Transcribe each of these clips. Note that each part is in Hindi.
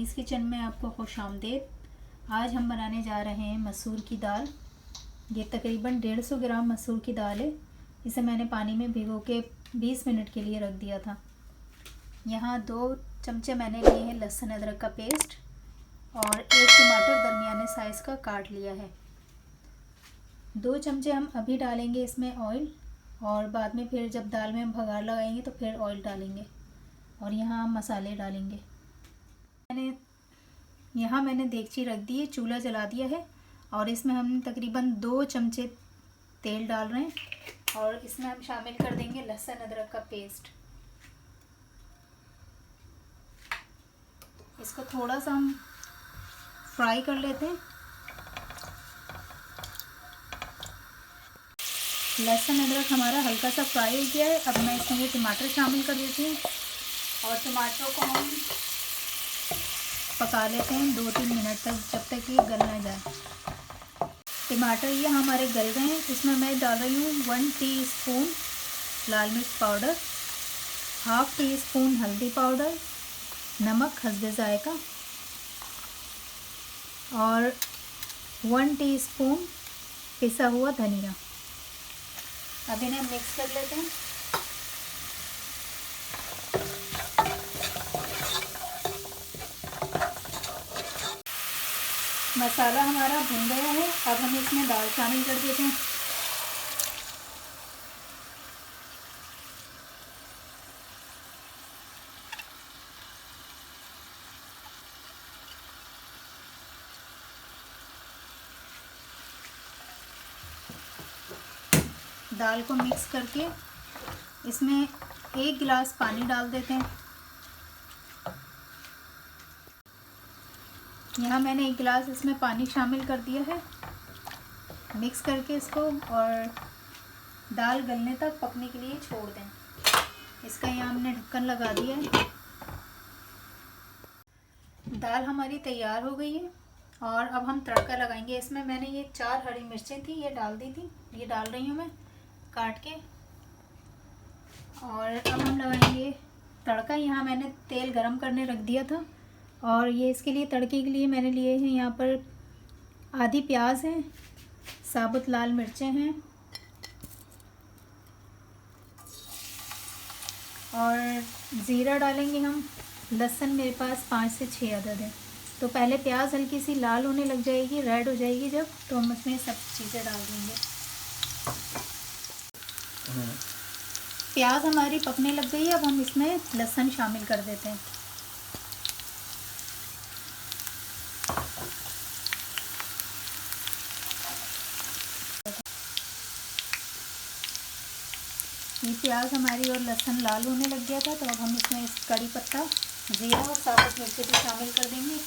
हनीज़ किचन में आपको खुशामदीद। आज हम बनाने जा रहे हैं मसूर की दाल। ये तकरीबन 150 ग्राम मसूर की दाल है। इसे मैंने पानी में भिगो के 20 मिनट के लिए रख दिया था। यहाँ 2 चमचे मैंने लिए हैं लहसुन अदरक का पेस्ट और 1 टमाटर दरमियाने साइज़ का काट लिया है। 2 चमचे हम अभी डालेंगे इसमें ऑयल, और बाद में फिर जब दाल में हम भगार लगाएंगे तो फिर ऑयल डालेंगे। और यहाँ हम मसाले डालेंगे। मैंने देगची रख दी है, चूल्हा जला दिया है और इसमें हम तकरीबन 2 चमचे तेल डाल रहे हैं और इसमें हम शामिल कर देंगे लहसुन अदरक का पेस्ट। इसको थोड़ा सा हम फ्राई कर लेते हैं। लहसुन अदरक हमारा हल्का सा फ्राई हो गया है। अब मैं इसमें ये टमाटर शामिल कर देती हूँ और टमाटरों को हम पका लेते हैं 2-3 मिनट तक, जब तक ये गल ना जाए। टमाटर ये हमारे गल गए हैं। इसमें मैं डाल रही हूँ 1 टीस्पून लाल मिर्च पाउडर, हाफ़ टी स्पून हल्दी पाउडर, नमक हस्बे जायका और 1 टीस्पून पिसा हुआ धनिया। अब इन्हें मिक्स कर लेते हैं। मसाला हमारा भुन गया है। अब हम इसमें दाल शामिल कर देते हैं। दाल को मिक्स करके इसमें 1 गिलास पानी डाल देते हैं। यहाँ मैंने 1 गिलास इसमें पानी शामिल कर दिया है। मिक्स करके इसको और दाल गलने तक पकने के लिए छोड़ दें। इसका यहाँ हमने ढक्कन लगा दिया है। दाल हमारी तैयार हो गई है और अब हम तड़का लगाएंगे। इसमें मैंने ये 4 हरी मिर्चें थी, ये डाल दी थी, ये डाल रही हूँ मैं काट के। और अब हम लगाएंगे तड़का। यहाँ मैंने तेल गरम करने रख दिया था और ये इसके लिए तड़के के लिए मैंने लिए हैं यहाँ पर आधी प्याज है, साबुत लाल मिर्चें हैं और ज़ीरा डालेंगे हम। लहसुन मेरे पास 5 से 6 अदद है। तो पहले प्याज हल्की सी लाल होने लग जाएगी, रेड हो जाएगी जब, तो हम उसमें सब चीज़ें डाल देंगे। प्याज हमारी पकने लग गई है। अब हम इसमें लहसुन शामिल कर देते हैं। ये प्याज हमारी और लहसुन लाल होने लग गया था, तो अब हम इसमें कड़ी पत्ता, जीरा और साबुत मिर्ची भी शामिल कर देंगे।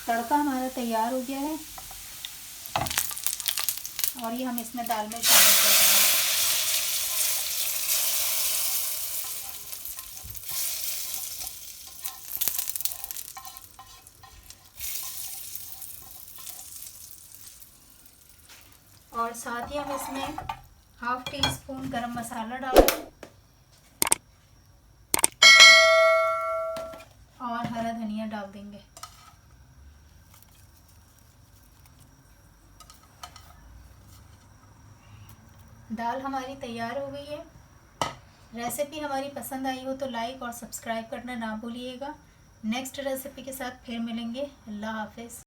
तड़का हमारा तैयार हो गया है और ये हम इसमें दाल में शामिल कर देंगे। और साथ ही हम इसमें हाफ़ टी स्पून गरम मसाला डाल दें और हरा धनिया डाल देंगे। दाल हमारी तैयार हो गई है। रेसिपी हमारी पसंद आई हो तो लाइक और सब्सक्राइब करना ना भूलिएगा। नेक्स्ट रेसिपी के साथ फिर मिलेंगे। अल्लाह हाफ़िज़।